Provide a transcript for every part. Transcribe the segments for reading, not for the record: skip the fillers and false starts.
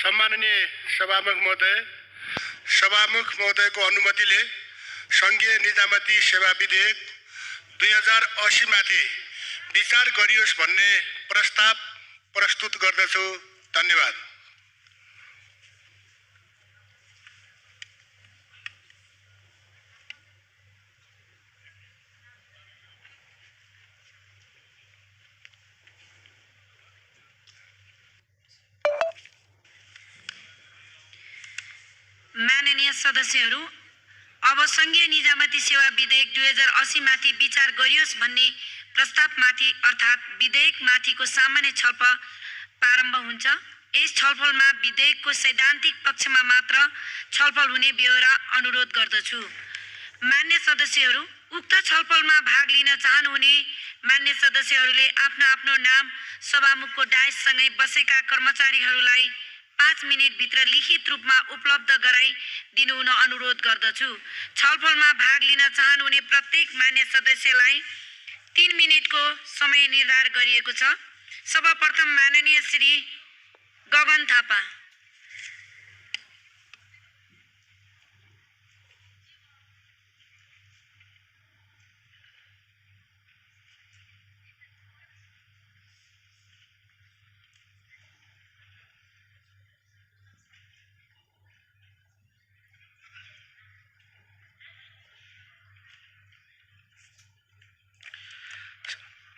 सम्माननीय सभामुख महोदयको अनुमतिले सङ्घीय निजामती सेवा विधेयक 2080 माथि विचार गरियोस् भन्ने प्रस्ताव प्रस्तुत गर्दछु। धन्यवाद। माननीय सदस्यहरू, अब सङ्घीय निजामती सेवा विधेयक 2080 माथि विचार गरियोस् भन्ने प्रस्तावमाथि अर्थात् विधेयकमाथिको सामान्य छलफल प्रारम्भ हुन्छ। यस छलफलमा विधेयकको सैद्धान्तिक पक्षमा मात्र छलफल हुने बेहोरा अनुरोध गर्दछु। मान्य सदस्यहरू, उक्त छलफलमा भाग लिन चाहनुहुने मान्य सदस्यहरूले आफ्नो नाम सभामुखको डायससँगै बसेका कर्मचारीहरूलाई 5 मिनेटभित्र लिखित रूपमा उपलब्ध गराइदिनु हुन अनुरोध गर्दछु। छलफलमा भाग लिन चाहनुहुने प्रत्येक मान्य सदस्यलाई 3 मिनेटको समय निर्धारण गरिएको छ। सर्वप्रथम माननीय श्री गगन थापा।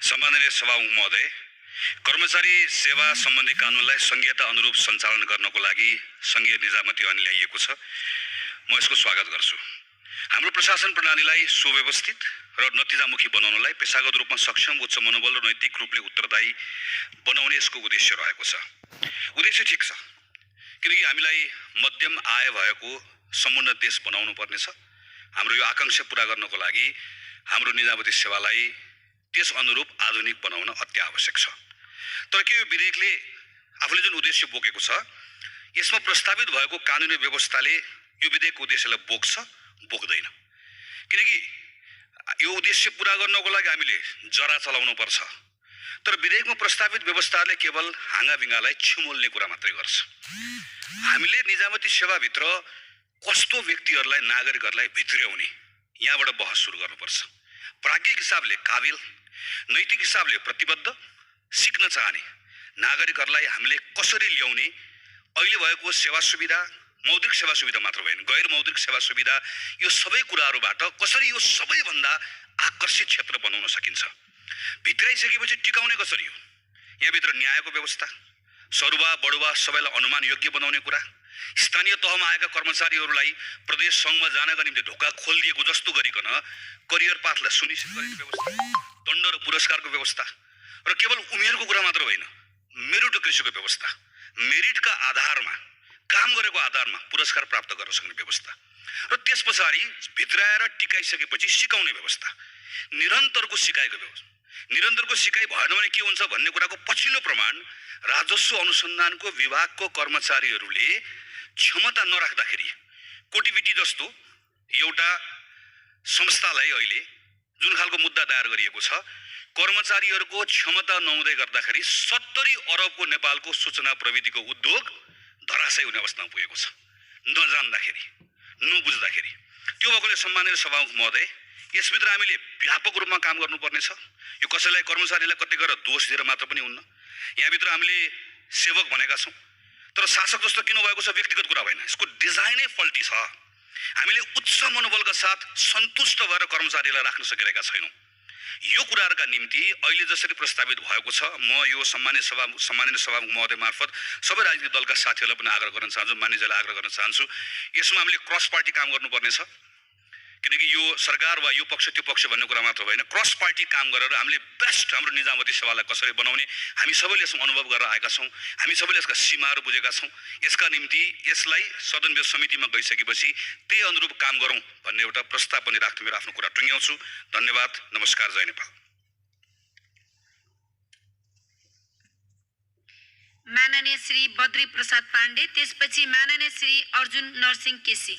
सम्माननीय सभामुख महोदय, कर्मचारी सेवा सम्बन्धी कानुनलाई संहिता अनुरूप सञ्चालन गर्नको लागि सङ्घीय निजामती ऐन ल्याइएको छ। म यसको स्वागत गर्छु। हाम्रो प्रशासन प्रणालीलाई सुव्यवस्थित र नतिजामुखी बनाउनलाई पेशागत रूपमा सक्षम, उच्च मनोबल र नैतिक रूपले उत्तरदायी बनाउने यसको उद्देश्य रहेको छ। उद्देश्य ठिक छ, किनकि हामीलाई मध्यम आय भएको सम्पूर्ण देश बनाउनु पर्नेछ। हाम्रो यो आकांक्षा पूरा गर्नको लागि हाम्रो निजामती सेवालाई त्यस अनुरूप आधुनिक बनाउन अति आवश्यक छ। तर के यो विधेयकले आफूले जुन उद्देश्य बोकेको छ, यसमा प्रस्तावित भएको कानुनी व्यवस्थाले यो विधेयकको उद्देश्यलाई बोक्छ बोक्दैन? किनकि यो उद्देश्य पूरा गर्नको लागि हामीले जरा चलाउनु पर्छ। तर विधेयकमा प्रस्तावित व्यवस्थाहरूले केवल हाँगाबिङ्गालाई छिमोल्ने कुरा मात्रै गर्छ। हामीले निजामती सेवाभित्र कस्तो व्यक्तिहरूलाई, नागरिकहरूलाई भित्र्याउने, यहाँबाट बहस सुरु गर्नुपर्छ। प्राज्ञिक हिसाबले काबिल, नैतिक हिसाबले प्रतिबद्ध, सिक्न चाहने नागरिकहरूलाई हामीले कसरी ल्याउने, अहिले भएको सेवा सुविधा, मौद्रिक सेवा सुविधा मात्र होइन, गैर मौद्रिक सेवा सुविधा, यो सबै कुराहरूबाट कसरी यो सबैभन्दा आकर्षित क्षेत्र बनाउन सकिन्छ, भित्राइसकेपछि टिकाउने कसरी हो, यहाँभित्र न्यायको व्यवस्था, सरुवा बढुवा सबैलाई अनुमान योग्य बनाउने कुरा, स्थानीय तहमा आएका कर्मचारीहरूलाई प्रदेश सङ्घमा जानका निम्ति ढोका खोलिदिएको जस्तो गरिकन करियर पाथलाई सुनिश्चित गर्ने व्यवस्था, दण्ड र पुरस्कारको व्यवस्था, र केवल उमेरको कुरा मात्र होइन, मेरिटोक्रेसीको व्यवस्था, मेरिटका आधारमा, काम गरेको आधारमा पुरस्कार प्राप्त गर्न सक्ने व्यवस्था, र त्यस पछाडि भित्राएर टिकाइसकेपछि सिकाउने व्यवस्था, निरन्तरको सिकाइको व्यवस्था। निरन्तरको सिकाइ भएन भने के हुन्छ भन्ने कुराको पछिल्लो प्रमाण राजस्व अनुसन्धानको विभागको कर्मचारीहरूले क्षमता नराख्दाखेरि, कोटिबिटी जस्तो एउटा संस्थालाई अहिले जुन खालको मुद्दा दायर गरिएको छ, कर्मचारीहरूको क्षमता नहुँदै गर्दाखेरि 70 अरबको नेपालको सूचना प्रविधिको उद्योग धराशयी हुने अवस्थामा पुगेको छ, नजान्दाखेरि, नबुझ्दाखेरि। त्यो भएकोले सम्माननीय सभामुख महोदय, यसभित्र हामीले व्यापक रूपमा काम गर्नुपर्नेछ। यो कसैलाई, कर्मचारीलाई कतै गएर दोष दिएर मात्र पनि हुन्न। यहाँभित्र हामीले सेवक भनेका छौँ, तर शासक जस्तो किन भएको छ व्यक्तिगत कुरा होइन, यसको डिजाइनै फल्टी छ। हामीले उच्च मनोबलका साथ सन्तुष्ट भएर कर्मचारीलाई राख्न सकिरहेका छैनौँ। यो कुराहरूका निम्ति अहिले जसरी प्रस्तावित भएको छ, म यो सम्माननीय सभामुख महोदय मार्फत सबै राजनीतिक दलका साथीहरूलाई पनि आग्रह गर्न चाहन्छु, मानिसहरूलाई आग्रह गर्न चाहन्छु, यसमा हामीले क्रस पार्टी काम गर्नुपर्नेछ। किनकि यो सरकार वा यो पक्ष त्यो पक्ष भन्ने कुरा मात्र होइन, क्रस पार्टी काम गरेर हामीले बेस्ट हाम्रो निजामती सेवालाई कसरी बनाउने, हामी सबैले यसमा अनुभव गरेर आएका छौँ, हामी सबैले यसका सीमाहरू बुझेका छौँ। यसका निम्ति यसलाई सदन समितिमा गइसकेपछि त्यही अनुरूप काम गरौँ भन्ने एउटा प्रस्ताव पनि राख्दै मेरो आफ्नो कुरा टुङ्ग्याउँछु। धन्यवाद। नमस्कार। जय नेपाल। माननीय श्री बद्री प्रसाद पाण्डे, त्यसपछि माननीय श्री अर्जुन नरसिंह केसी।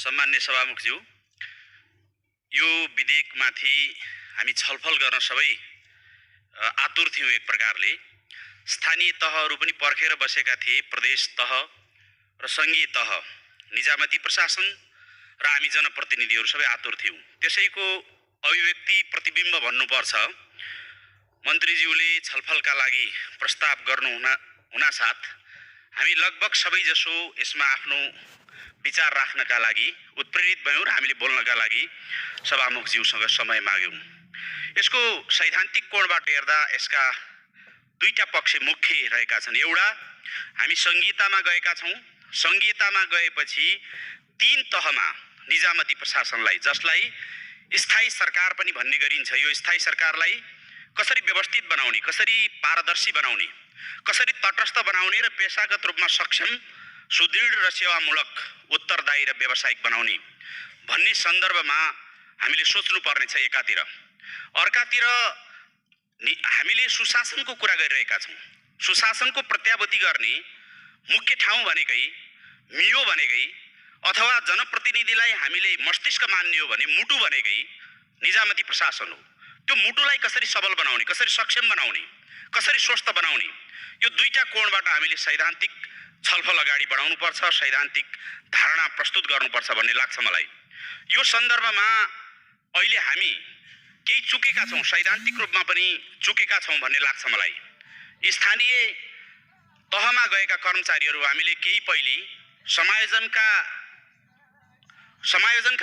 सम्मान्य सभामुखज्यू, यो विधेयकमाथि हामी छलफल गर्न सबै आतुर थियौँ। एक प्रकारले स्थानीय तहहरू पनि पर्खेर बसेका थिए। प्रदेश तह र सङ्घीय तह, निजामती प्रशासन र हामी जनप्रतिनिधिहरू सबै आतुर थियौँ। त्यसैको अभिव्यक्ति प्रतिबिम्ब भन्नुपर्छ। मन्त्रीज्यूले छलफलका लागि प्रस्ताव गर्नु हुनासाथ हामी लगभग सबैजसो यसमा आफ्नो विचार राख्नका लागि उत्प्रेरित भयौँ र हामीले बोल्नका लागि सभामुखज्यूसँग समय माग्यौँ। यसको सैद्धान्तिक कोणबाट हेर्दा यसका दुईटा पक्ष मुख्य रहेका छन्। एउटा, हामी संहितामा गएका छौँ। संहितामा गएपछि 3 तहमा निजामती प्रशासनलाई, जसलाई स्थायी सरकार पनि भन्ने गरिन्छ, यो स्थायी सरकारलाई कसरी व्यवस्थित बनाउने, कसरी पारदर्शी बनाउने, कसरी तटस्थ बनाउने र पेशागत रूपमा सक्षम, सुदृढ र सेवामूलक, उत्तरदायी र व्यावसायिक बनाउने भन्ने सन्दर्भमा हामीले सोच्नुपर्ने छ एकातिर। अर्कातिर हामीले सुशासनको कुरा गरिरहेका छौँ। सुशासनको प्रत्याभूति गर्ने मुख्य ठाउँ भनेकै, मियो भनेकै, अथवा जनप्रतिनिधिलाई हामीले मस्तिष्क मान्ने हो भने मुटु भनेकै निजामती प्रशासन हो। त्यो मुटुलाई कसरी सबल बनाउने, कसरी सक्षम बनाउने, कसरी स्वस्थ बनाउने, यो दुईटा कोणबाट हामीले सैद्धान्तिक छलफल अगाडि बढाउनुपर्छ, सैद्धान्तिक धारणा प्रस्तुत गर्नुपर्छ भन्ने लाग्छ मलाई। यो सन्दर्भमा अहिले हामी केही चुकेका छौँ, सैद्धान्तिक रूपमा पनि चुकेका छौँ भन्ने लाग्छ मलाई। स्थानीय तहमा गएका कर्मचारीहरू हामीले केही पहिले समायोजनका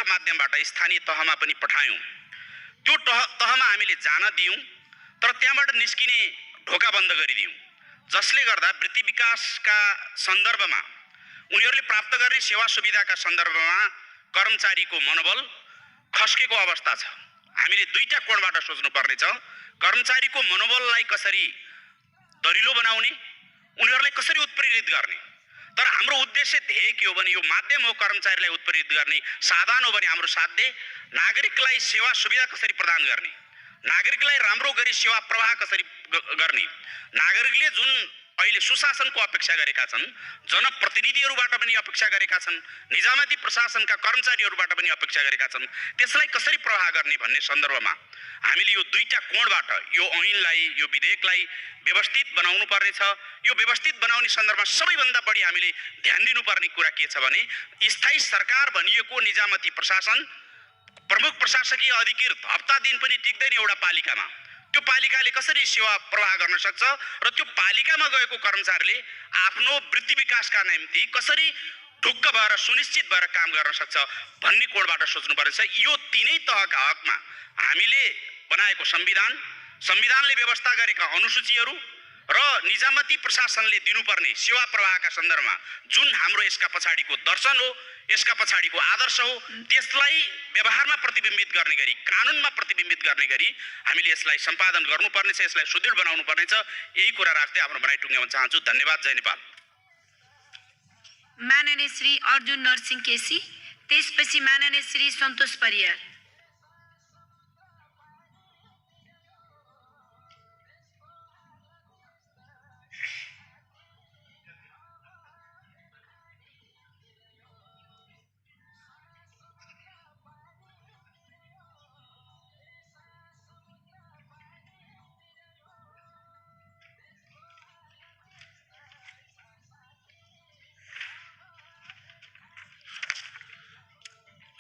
माध्यमबाट स्थानीय तहमा पनि पठायौँ। त्यो तहमा हामीले जान दियौँ, तर त्यहाँबाट निस्किने ढोका बन्द गरिदियौँ, जसले गर्दा वृत्ति विकासका सन्दर्भमा, उनीहरूले प्राप्त गर्ने सेवा सुविधाका सन्दर्भमा कर्मचारीको मनोबल खस्केको अवस्था छ। हामीले दुईटा कोणबाट सोच्नुपर्ने छ। कर्मचारीको मनोबललाई कसरी दरिलो बनाउने, उनीहरूलाई कसरी उत्प्रेरित गर्ने। तर हाम्रो उद्देश्य ध्येय के हो भने यो माध्यम हो कर्मचारीलाई उत्प्रेरित गर्ने, साधन हो भने हाम्रो साध्य नागरिकलाई सेवा सुविधा कसरी प्रदान गर्ने, नागरिकलाई राम्रो गरी सेवा प्रवाह कसरी गर्ने, नागरिकले जुन अहिले सुशासनको अपेक्षा गरेका छन्, जनप्रतिनिधिहरूबाट पनि अपेक्षा गरेका छन्, निजामती प्रशासनका कर्मचारीहरूबाट पनि अपेक्षा गरेका छन्, त्यसलाई कसरी प्रवाह गर्ने भन्ने सन्दर्भमा हामीले यो दुईटा कोणबाट यो ऐनलाई, यो विधेयकलाई व्यवस्थित बनाउनु पर्ने छ। यो व्यवस्थित बनाउने सन्दर्भमा सबैभन्दा बढी हामीले ध्यान दिनुपर्ने कुरा के छ भने स्थायी सरकार भनिएको निजामती प्रशासन, प्रमुख प्रशासकीय अधिकृत हप्ता दिन पनि टिक्दैन एउटा पालिकामा। त्यो पालिकाले कसरी सेवा प्रवाह गर्न सक्छ र त्यो पालिकामा गएको कर्मचारीले आफ्नो वृत्ति विकासका निम्ति कसरी ढुक्क भएर सुनिश्चित भएर काम गर्न सक्छ भन्ने कोणबाट सोच्नुपर्ने छ। यो तीनै तहका हकमा हामीले बनाएको संविधानले व्यवस्था गरेका अनुसूचीहरू र निजामती प्रशासनले दिनुपर्ने सेवा प्रवाहका सन्दर्भमा जुन हाम्रो यसका पछाडिको दर्शन हो, यसका पछाडिको आदर्श हो, त्यसलाई व्यवहारमा प्रतिबिम्बित गर्ने गरी, कानुनमा प्रतिबिम्बित गर्ने गरी हामीले यसलाई सम्पादन गर्नुपर्ने छ, यसलाई सुदृढ बनाउनु पर्ने छ। यही कुरा राख्दै आफ्नो भनाइ टुङ्ग्याउन चाहन्छु। धन्यवाद। जय नेपाल। माननीय श्री अर्जुन नरसिंह केसी, त्यसपछि माननीय श्री सन्तोष परियार।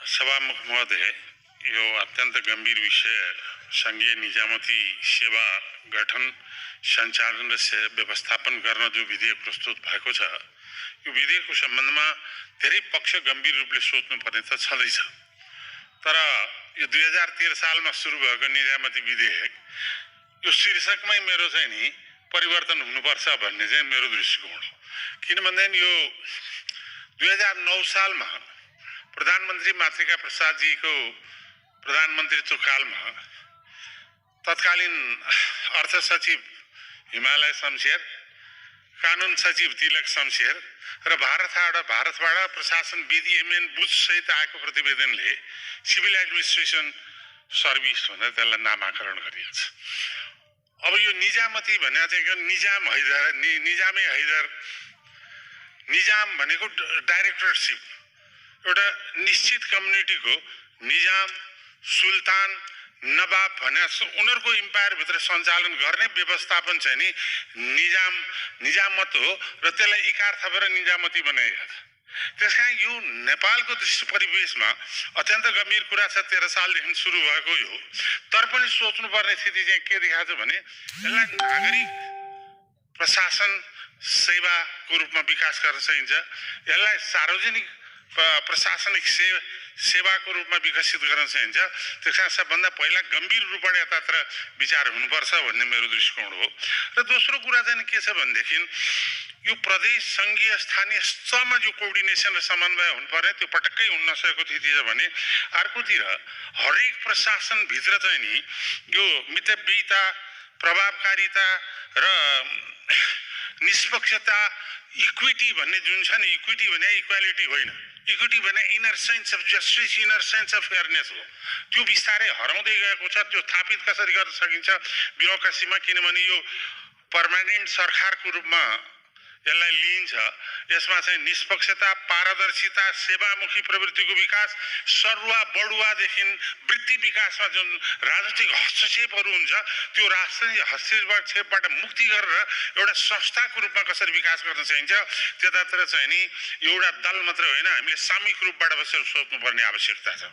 सभामुख महोदय, यो अत्यन्त गम्भीर विषय संघीय निजामती सेवा गठन, सञ्चालन र व्यवस्थापन गर्न जो विधेयक प्रस्तुत भएको छ, यो विधेयकको सम्बन्धमा धेरै पक्ष गम्भीर रूपले सोच्नुपर्ने त छँदैछ। तर यो 2013 सालमा सुरु भएको निजामती विधेयक, यो शीर्षकमै मेरो चाहिँ नि परिवर्तन हुनुपर्छ भन्ने चाहिँ मेरो दृष्टिकोण हो। किनभने यो 2009 सालमा प्रधानमन्त्री मातृका प्रसादजीको प्रधानमन्त्रीत्व कालमा तत्कालीन अर्थ सचिव हिमालय शमशेर, कानुन सचिव तिलक शमशेर र भारतबाट प्रशासनविद एमएन बुच सहित आएको प्रतिवेदनले सिभिल एडमिनिस्ट्रेसन सर्भिस भनेर त्यसलाई नामाकरण गरिएको छ। अब यो निजामती भने चाहिँ निजाम भनेको डाइरेक्टरसिप, एउटा निश्चित कम्युनिटीको निजाम, सुल्तान, नवाब भने उनीहरूको इम्पायरभित्र सञ्चालन गर्ने व्यवस्थापन चाहिँ नि निजामत हो र त्यसलाई इकार थपेर निजामती बनाइएको छ। त्यस कारण यो नेपालको दृश्य परिवेशमा अत्यन्त गम्भीर कुरा छ। 13 सालदेखि सुरु भएको यो, तर पनि सोच्नुपर्ने स्थिति चाहिँ के देखाएको छ भने यसलाई नागरिक प्रशासन सेवाको रूपमा विकास गर्न सकिन्छ, यसलाई सार्वजनिक प्रशासनिक सेवाको रूपमा विकसित गर्न सकिन्छ। त्यस कारण सबभन्दा पहिला गम्भीर रूपबाट यतातिर विचार हुनुपर्छ भन्ने मेरो दृष्टिकोण हो। र दोस्रो कुरा चाहिँ के छ भनेदेखि यो प्रदेश सङ्घीय स्थानीय स्तरमा जो कोअर्डिनेसन र समन्वय हुनुपर्ने त्यो पटक्कै हुन नसकेको स्थिति छ भने अर्कोतिर हरेक प्रशासनभित्र चाहिँ नि यो मितव्ययिता, प्रभावकारिता र निष्पक्षता, इक्विटी भन्ने जुन छ नि, इक्विटी भने इक्वालिटी होइन, इक्विटी भने inner sense of justice, inner sense of fairness हो। त्यो बिस्तारै हराउँदै गएको छ। त्यो स्थापित कसरी गर्न सकिन्छ ब्युरोक्रेसीमा, किनभने यो पर्मानेन्ट सरकारको रूपमा यसलाई लिइन्छ। यसमा चाहिँ निष्पक्षता, पारदर्शिता, सेवामुखी प्रवृत्तिको विकास, सरुवा बढुवादेखि वृत्ति विकासमा जुन राजनीतिक हस्तक्षेपहरू हुन्छ त्यो राजनीतिक हस्तक्षेपबाट मुक्ति गरेर एउटा संस्थाको रूपमा कसरी विकास गर्न सकिन्छ त्यतातिर चाहिँ नि एउटा दल मात्र होइन, हामीले सामूहिक रूपबाट बसेर सोच्नुपर्ने आवश्यकता छ।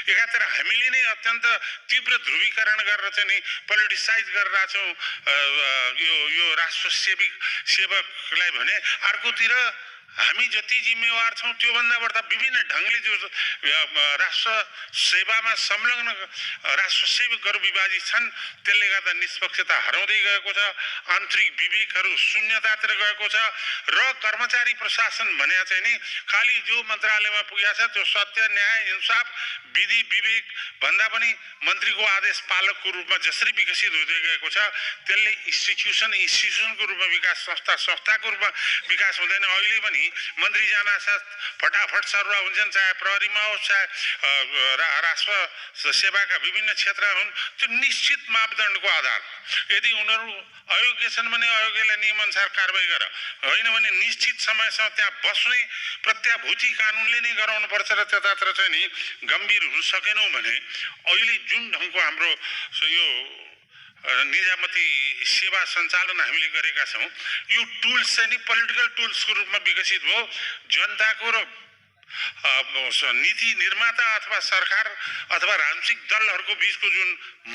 एकातिर हामीले नै अत्यन्त तीव्र ध्रुवीकरण गरेर चाहिँ नि पोलिटिसाइज गरिरहेका छौँ यो राष्ट्र सेवकलाई भने, अर्कोतिर हामी जति जिम्मेवार छौँ त्योभन्दा बढ्दा विभिन्न ढङ्गले जो राष्ट्र सेवामा संलग्न राष्ट्र सेवकहरू विभाजित छन् त्यसले गर्दा निष्पक्षता हराउँदै गएको छ, आन्तरिक विवेकहरू शून्यतातिर गएको छ र कर्मचारी प्रशासन भने चाहिँ नि खालि जो मन्त्रालयमा पुगेको छ त्यो सत्य, न्याय, इन्साफ, विधि, विवेक भन्दा पनि मन्त्रीको आदेश पालकको रूपमा जसरी विकसित हुँदै गएको छ त्यसले इन्स्टिट्युसनको रूपमा विकास, संस्थाको रूपमा विकास हुँदैन। अहिले पनि मन्त्री जानासाथ फटाफट सरुवा हुन्छन्, चाहे प्रहरीमा होस् चाहे राष्ट्र सेवाका विभिन्न क्षेत्र हुन्। त्यो निश्चित मापदण्डको आधार, यदि उनीहरू अयोग्य छन् भने अयोग्यलाई नियमअनुसार कारबाही गर, होइन भने निश्चित समयसम्म त्यहाँ बस्ने प्रत्याभूति कानुनले नै गराउनुपर्छ र त्यतातिर चाहिँ नि गम्भीर हुन सकेनौँ भने अहिले जुन ढङ्गको हाम्रो यो निजामती सेवा सञ्चालन हामीले गरेका छौँ यो टुल्स चाहिँ नि पोलिटिकल टुल्सको रूपमा विकसित भयो। जनताको र नीति निर्माता अथवा सरकार अथवा राजनीतिक दलहरूको बिचको जुन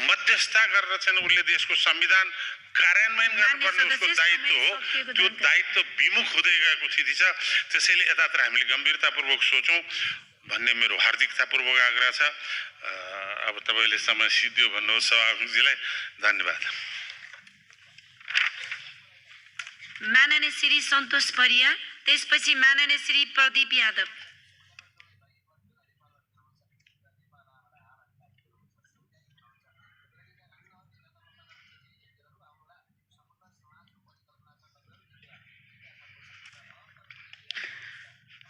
मध्यस्थता गरेर चाहिँ उसले देशको संविधान कार्यान्वयन गर्नुपर्ने उसको दायित्व हो, त्यो दायित्व विमुख हुँदै गएको स्थिति छ। त्यसैले यतातिर हामीले गम्भीरतापूर्वक सोचौँ भन्ने मेरो हार्दिकतापूर्वक आग्रह छ। अब तपाईँले समय सिद्धियो भन्नुहोस् सभामुखजीलाई। धन्यवाद। माननीय श्री सन्तोष परियार, त्यसपछि माननीय श्री प्रदीप यादव।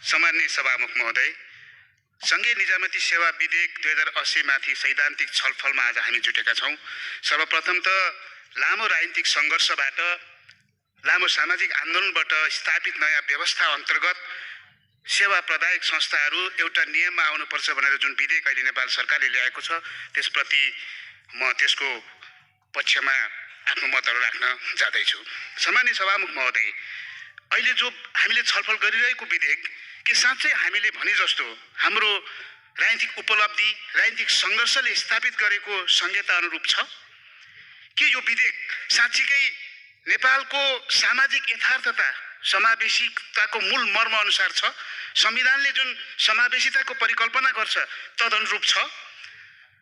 सम्माननीय सभामुख महोदय, सङ्घीय निजामती सेवा विधेयक 2080 माथि सैद्धान्तिक छलफलमा आज हामी जुटेका छौँ। सर्वप्रथम त लामो राजनीतिक सङ्घर्षबाट, लामो सामाजिक आन्दोलनबाट स्थापित नयाँ व्यवस्था अन्तर्गत सेवा प्रदायक संस्थाहरू एउटा नियममा आउनुपर्छ भनेर जुन विधेयक अहिले नेपाल सरकारले ल्याएको छ त्यसप्रति म त्यसको पक्षमा आफ्नो मतहरू राख्न जाँदैछु। सम्माननीय सभामुख महोदय, अहिले जो हामीले छलफल गरिरहेको विधेयक के साँच्चै हामीले भने जस्तो हाम्रो राजनीतिक उपलब्धि, राजनीतिक सङ्घर्षले स्थापित गरेको संहिता अनुरूप छ कि यो विधेयक साँच्चीकै नेपालको सामाजिक यथार्थता, समावेशिताको मूल मर्म अनुसार छ, संविधानले जुन समावेशिताको परिकल्पना गर्छ तदनुरूप छ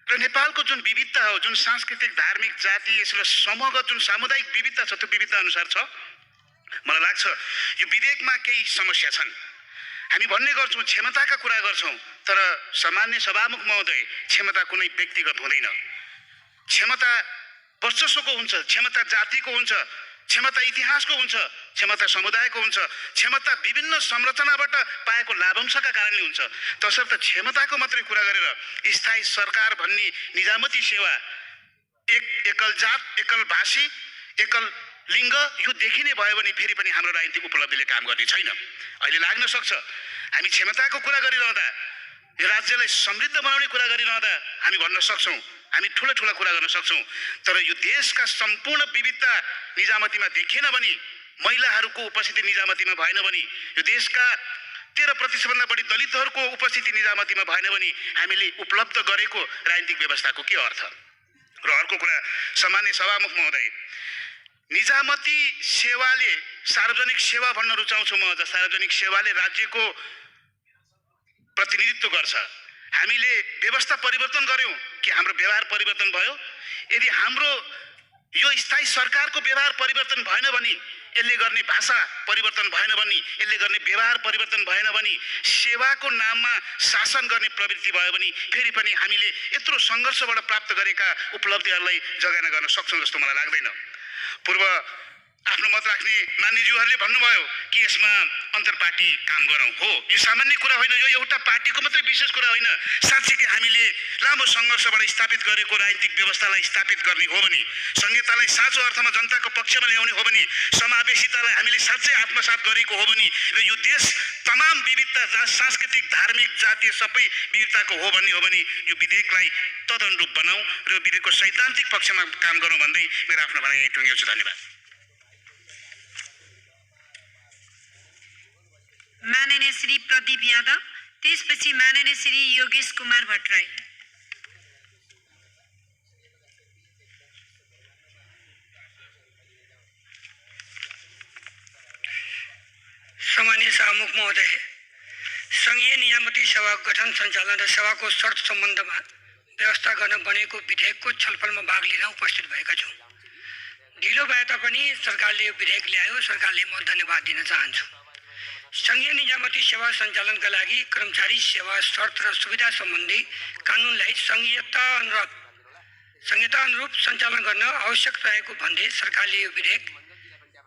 र नेपालको जुन विविधता हो, जुन सांस्कृतिक, धार्मिक, जाति, यसलाई समूहगत जुन सामुदायिक विविधता छ त्यो विविधता अनुसार छ। मलाई लाग्छ यो विधेयकमा केही समस्या छन्। हामी भन्ने गर्छौँ क्षमताका कुरा गर्छौँ, तर सामान्य सभामुख महोदय क्षमता कुनै व्यक्तिगत हुँदैन। क्षमता वर्चस्वको हुन्छ, क्षमता जातिको हुन्छ, क्षमता इतिहासको हुन्छ, क्षमता समुदायको हुन्छ, क्षमता विभिन्न संरचनाबाट पाएको लाभांशका कारणले हुन्छ। तसर्थ क्षमताको मात्रै कुरा गरेर स्थायी सरकार भन्ने निजामती सेवा एकल जात, एकल भाषी, एकल लिङ्ग यो देखिने भयो भने फेरि पनि हाम्रो राजनीतिक उपलब्धिले काम गर्ने छैन। अहिले लाग्न सक्छ हामी क्षमताको कुरा गरिरहँदा यो राज्यलाई समृद्ध बनाउने कुरा गरिरहँदा हामी भन्न सक्छौँ, हामी ठुला ठुला कुरा गर्न सक्छौँ, तर यो देशका सम्पूर्ण विविधता निजामतीमा देखिएन भने, महिलाहरूको उपस्थिति निजामतीमा भएन भने, यो देशका 13% बढी दलितहरूको उपस्थिति निजामतीमा भएन भने हामीले उपलब्ध गरेको राजनीतिक व्यवस्थाको के अर्थ? र अर्को कुरा, सामान्य सभामुख महोदय, निजामती सेवाले सार्वजनिक सेवा भन्न रुचाउँछु म अझ, सार्वजनिक सेवाले राज्यको प्रतिनिधित्व गर्छ। हामीले व्यवस्था परिवर्तन गर्यौँ कि हाम्रो व्यवहार परिवर्तन भयो? यदि हाम्रो यो स्थायी सरकारको व्यवहार परिवर्तन भएन भने, यसले गर्ने भाषा परिवर्तन भएन भने, यसले गर्ने व्यवहार परिवर्तन भएन भने, सेवाको नाममा शासन गर्ने प्रवृत्ति भयो भने फेरि पनि हामीले यत्रो सङ्घर्षबाट प्राप्त गरेका उपलब्धिहरूलाई जगाना गर्न सक्छौँ जस्तो मलाई लाग्दैन। पूर्व आफ्नो मत राख्ने मान्यज्यूहरूले भन्नुभयो कि यसमा अन्तर्पार्टी काम गरौँ। हो, यो सामान्य कुरा होइन, यो एउटा पार्टीको मात्रै विशेष कुरा होइन। साँच्चीकै हामीले लामो सङ्घर्षबाट स्थापित गरेको राजनीतिक व्यवस्थालाई स्थापित गर्ने हो भने, संहितालाई साँचो अर्थमा जनताको पक्षमा ल्याउने हो भने, समावेशितालाई हामीले साँच्चै आत्मसात गरेको हो भने र यो देश तमाम विविधता, सांस्कृतिक, धार्मिक, जातीय सबै विविधताको हो भन्ने हो भने यो विधेयकलाई तदनुरूप बनाऊ र यो विधेयकको सैद्धान्तिक पक्षमा काम गरौँ भन्दै मेरो आफ्नो भनाइ यहीँ टुङ्ग्याउँछु। धन्यवाद। माननीय श्री प्रदीप यादव, त्यसपछि माननीय श्री योगेश कुमार भट्टराई। सम्मानीय सभामुख महोदय, सङ्घीय निजामती सेवा गठन सञ्चालन र सेवाको शर्त सम्बन्धमा व्यवस्था गर्न बनेको विधेयकको छलफलमा भाग लिन उपस्थित भएका छौँ। ढिलो भए तापनि सरकारले यो विधेयक ल्यायो, सरकारले म धन्यवाद दिन चाहन्छु। सङ्घीय निजामती सेवा सञ्चालनका लागि कर्मचारी सेवा शर्त र सुविधा सम्बन्धी कानुनलाई संहिता अनुरूप सञ्चालन गर्न आवश्यक रहेको भन्दै सरकारले यो विधेयक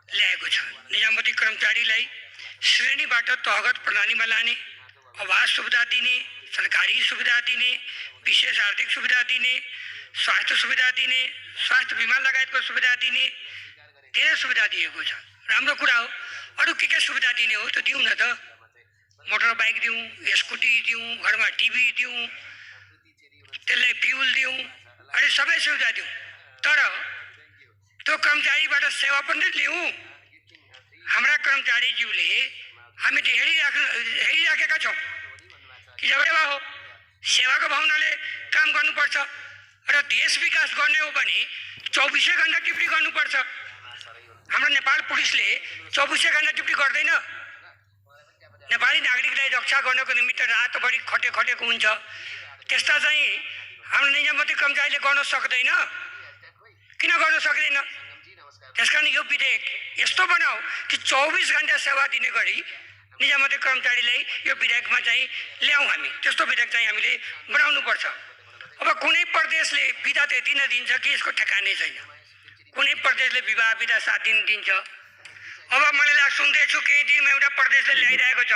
ल्याएको छ। निजामती कर्मचारीलाई श्रेणीबाट तहगत प्रणालीमा लाने, आवास सुविधा दिने, सरकारी सुविधा दिने, विशेष आर्थिक सुविधा दिने, स्वास्थ्य सुविधा दिने, स्वास्थ्य बिमा लगायतको सुविधा दिने, धेरै सुविधा दिएको छ। राम्रो कुरा हो। अरू के सुविधा दिने हो त्यो दिउँ न त। मोटर बाइक दिउँ, स्कुटी दिउँ, घरमा टिभी दिउँ, त्यसलाई फ्युल दिउँ, अनि सबै सुविधा दिउँ, तर त्यो कर्मचारीबाट सेवा पनि लिउँ। हाम्रा कर्मचारीज्यूले हामी त हेरिराखेका छौँ कि जब सेवा हो, सेवाको भावनाले काम गर्नुपर्छ र देश विकास गर्ने हो भने 24 घण्टा ड्युटी गर्नुपर्छ। हाम्रो नेपाल पुलिसले 24 घण्टा ड्युटी गर्दैन। नेपाली नागरिकलाई रक्षा गर्नको निमित्त रातभरि खटेको हुन्छ। त्यस्ता चाहिँ हाम्रो निजामती कर्मचारीले गर्न सक्दैन। किन गर्न सक्दैन? त्यसकारण यो विधेयक यस्तो बनाऊ कि 24 घण्टा सेवा दिने गरी निजामती कर्मचारीलाई यो विधेयकमा चाहिँ ल्याउँ। हामी त्यस्तो विधेयक चाहिँ हामीले बनाउनुपर्छ। अब कुनै प्रदेशले बिदा त्यति नै दिन्छ कि यसको ठेकानै छैन। कुनै प्रदेशले विवाह बिदा 7 दिन दिन्छ। अब मैले सुन्दैछु केही दिनमा एउटा प्रदेशले ल्याइरहेको छ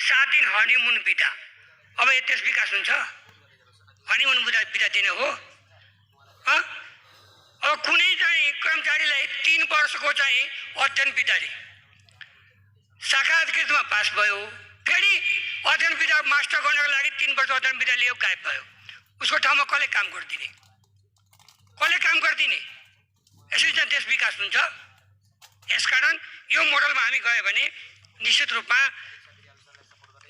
7 दिन हनीमुन बिदा। अब यो देश विकास हुन्छ? हनीमुन बिदा दिने हो? अब कुनै चाहिँ कर्मचारीलाई 3 वर्षको चाहिँ अध्ययन बिदा दिए, साक्षात्कृतमा पास भयो, फेरि अध्ययन बिदा मास्टर गर्नको लागि 3 वर्ष अध्ययन बिदा लियो, गायब भयो। उसको ठाउँमा कसले काम गरिदिने? यसरी चाहिँ देश विकास हुन्छ। यसकारण यो मोडलमा हामी गयो भने निश्चित रूपमा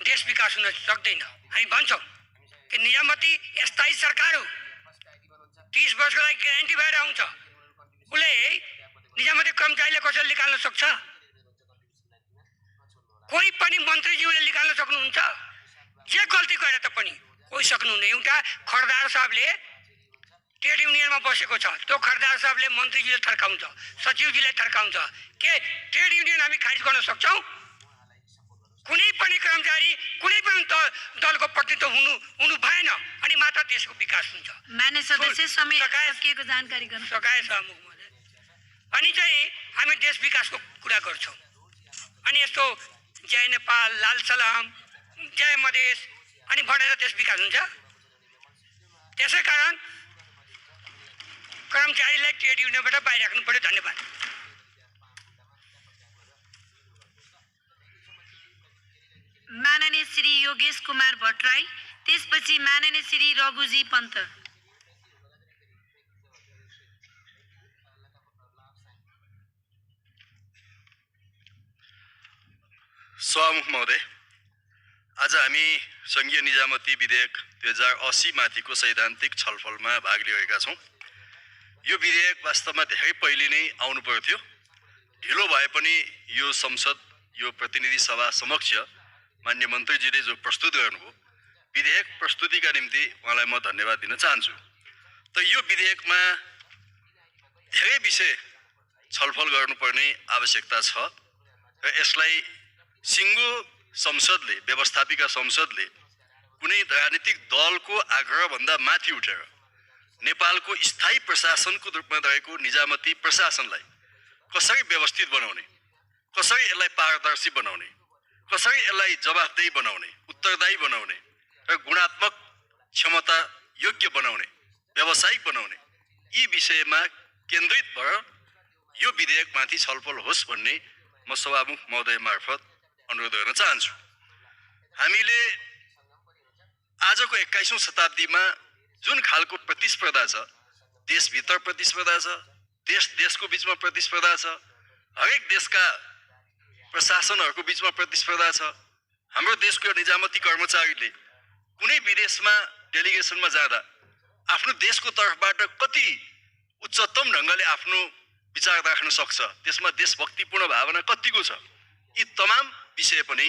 देश विकास हुन सक्दैन। हामी भन्छौँ कि निजामती स्थायी सरकार हो, 30 वर्षको लागि ग्यारेन्टी भएर आउँछ। उसले निजामती कर्मचारीले कसरी निकाल्न सक्छ? कोही पनि मन्त्रीज्यूले निकाल्न सक्नुहुन्छ? जे गल्ती गरे तापनि कोही सक्नुहुन्न। एउटा खरदार साहबले ट्रेड युनियनमा बसेको छ, त्यो खरदार साहबले मन्त्रीजीले थर्काउँछ, सचिवजीले थर्काउँछ। के ट्रेड युनियन हामी खारिज गर्न सक्छौँ? कुनै पनि कर्मचारी कुनै पनि दलको प्रतिनिधित्व हुनु भएन, अनि मात्र देशको विकास हुन्छ। मान्य सदस्य समय सकिएको जानकारी गर्न सकाए सभामुख महोदय। अनि चाहिँ हामी देश विकासको कुरा गर्छौँ। अनि यस्तो जय नेपाल, लाल सलाम, जय मधेस अनि भनेर देश विकास हुन्छ? त्यसै कारण कर्मचारीलाई ट्रेड युनियनबाट बाहिर राख्नु पर्यो। धन्यवाद। माननीय श्री योगेश कुमार भट्टराई, त्यसपछि माननीय श्री रघुजी पन्त। सभामुख महोदय, आज हामी सङ्घीय निजामती विधेयक 2080 माथिको सैद्धान्तिक छलफलमा भाग लिएका छौँ। यो विधेयक वास्तवमा धेरै पहिले नै आउनु पर्थ्यो। ढिलो भए पनि यो संसद, यो प्रतिनिधि सभा समक्ष मान्य मन्त्रीजीले जो प्रस्तुत गर्नुभयो, विधेयक प्रस्तुतिका निम्ति उहाँलाई म धन्यवाद दिन चाहन्छु। त यो विधेयकमा धेरै विषय छलफल गर्नुपर्ने आवश्यकता छ र यसलाई सिङ्गो संसदले, व्यवस्थापिका संसदले कुनै राजनीतिक दलको आग्रहभन्दा माथि उठेर नेपालको स्थायी प्रशासनको रूपमा रहेको निजामती प्रशासनलाई कसरी व्यवस्थित बनाउने, कसरी यसलाई पारदर्शी बनाउने, कसरी यसलाई जवाफदेही बनाउने, उत्तरदायी बनाउने र गुणात्मक क्षमता योग्य बनाउने, व्यावसायिक बनाउने, यी विषयमा केन्द्रित भएर यो विधेयकमाथि छलफल होस् भन्ने म सभामुख महोदय मार्फत अनुरोध गर्न चाहन्छु। हामीले आजको 21औं शताब्दीमा जुन खालको प्रतिस्पर्धा छ, देशभित्र प्रतिस्पर्धा छ, देशको बिचमा प्रतिस्पर्धा छ, हरेक देशका प्रशासनहरूको बिचमा प्रतिस्पर्धा छ। हाम्रो देशको निजामती कर्मचारीले कुनै विदेशमा डेलिगेसनमा जाँदा आफ्नो देशको तर्फबाट कति उच्चतम ढङ्गले आफ्नो विचार राख्न सक्छ, त्यसमा देशभक्तिपूर्ण भावना कतिको छ, यी तमाम विषय पनि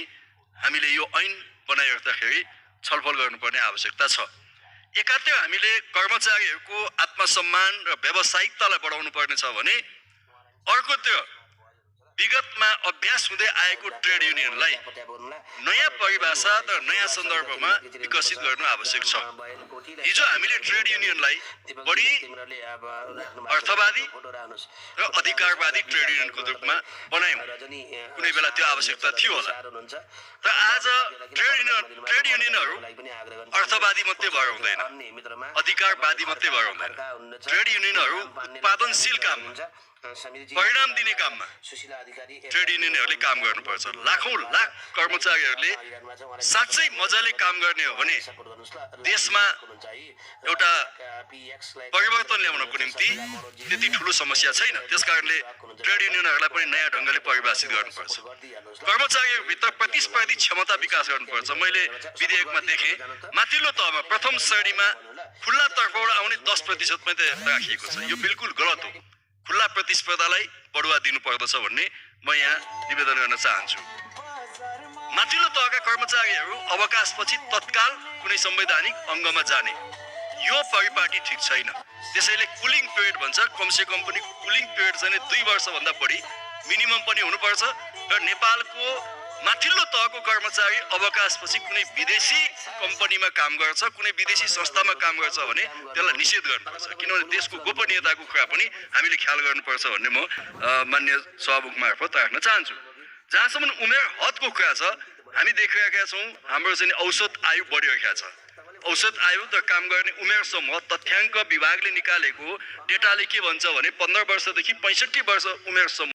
हामीले यो ऐन बनाइराख्दाखेरि छलफल गर्नुपर्ने आवश्यकता छ। एकातिर हामीले कर्मचारीहरूको आत्मसम्मान र व्यावसायिकतालाई बढाउनु पर्ने छ भने अर्कोतिर विगतमा अभ्यास हुँदै आएको ट्रेड युनियनलाई नयाँ परिभाषा र नयाँ सन्दर्भमा विकसित गर्नु आवश्यक छ। हिजो हामीले ट्रेड युनियनलाई बढी अर्थवादी र अधिकारवादी ट्रेड युनियनको रूपमा बनायौँ। कुनै बेला त्यो आवश्यकता थियो होला। र आज ट्रेड युनियनहरू अर्थवादी मात्रै भएर हुँदैन, अधिकारवादी मात्रै भएर हुँदैन। ट्रेड युनियनहरू उत्पादनशील काम, परिणाम दिने काममा ट्रेड युनियनहरूले काम गर्नुपर्छ। लाखौं लाख कर्मचारीहरूले साँच्चै मजाले काम गर्ने हो भने देशमा एउटा परिवर्तन ल्याउनको निम्ति त्यति ठुलो समस्या छैन। त्यसकारणले ट्रेड युनियनहरूलाई पनि नयाँ ढङ्गले परिभाषित गर्नुपर्छ। कर्मचारीहरूभित्र प्रतिस्पर्धी क्षमता विकास गर्नुपर्छ। मैले विधेयकमा देखेँ माथिल्लो तहमा प्रथम श्रेणीमा खुल्ला तर्फबाट आउने 10% मात्रै राखिएको छ। यो बिल्कुल गलत हो। खुल्ला प्रतिस्पर्धालाई बढुवा दिनुपर्दछ भन्ने म यहाँ निवेदन गर्न चाहन्छु। माथिल्लो तहका कर्मचारीहरू अवकाशपछि तत्काल कुनै संवैधानिक अङ्गमा जाने यो परिपाटी ठिक छैन। त्यसैले कुलिङ पिरियड भन्छ, कमसेकम पनि कुलिङ पिरियड चाहिँ 2 वर्षभन्दा बढी मिनिमम पनि हुनुपर्छ। र नेपालको माथिल्लो तहको कर्मचारी अवकाशपछि कुनै विदेशी कम्पनीमा काम गर्छ, कुनै विदेशी संस्थामा काम गर्छ भने त्यसलाई निषेध गर्नुपर्छ। किनभने देशको गोपनीयताको कुरा पनि हामीले ख्याल गर्नुपर्छ भन्ने म मान्य सभामुख मार्फत राख्न चाहन्छु। जहाँसम्म उमेर हदको कुरा छ, हामी देखिरहेका छौँ हाम्रो चाहिँ औसत आयु बढिरहेका छ। औसत आयु र काम गर्ने उमेर समूह तथ्याङ्क विभागले निकालेको डेटाले के भन्छ भने 15 वर्षदेखि 65 वर्ष उमेर समूह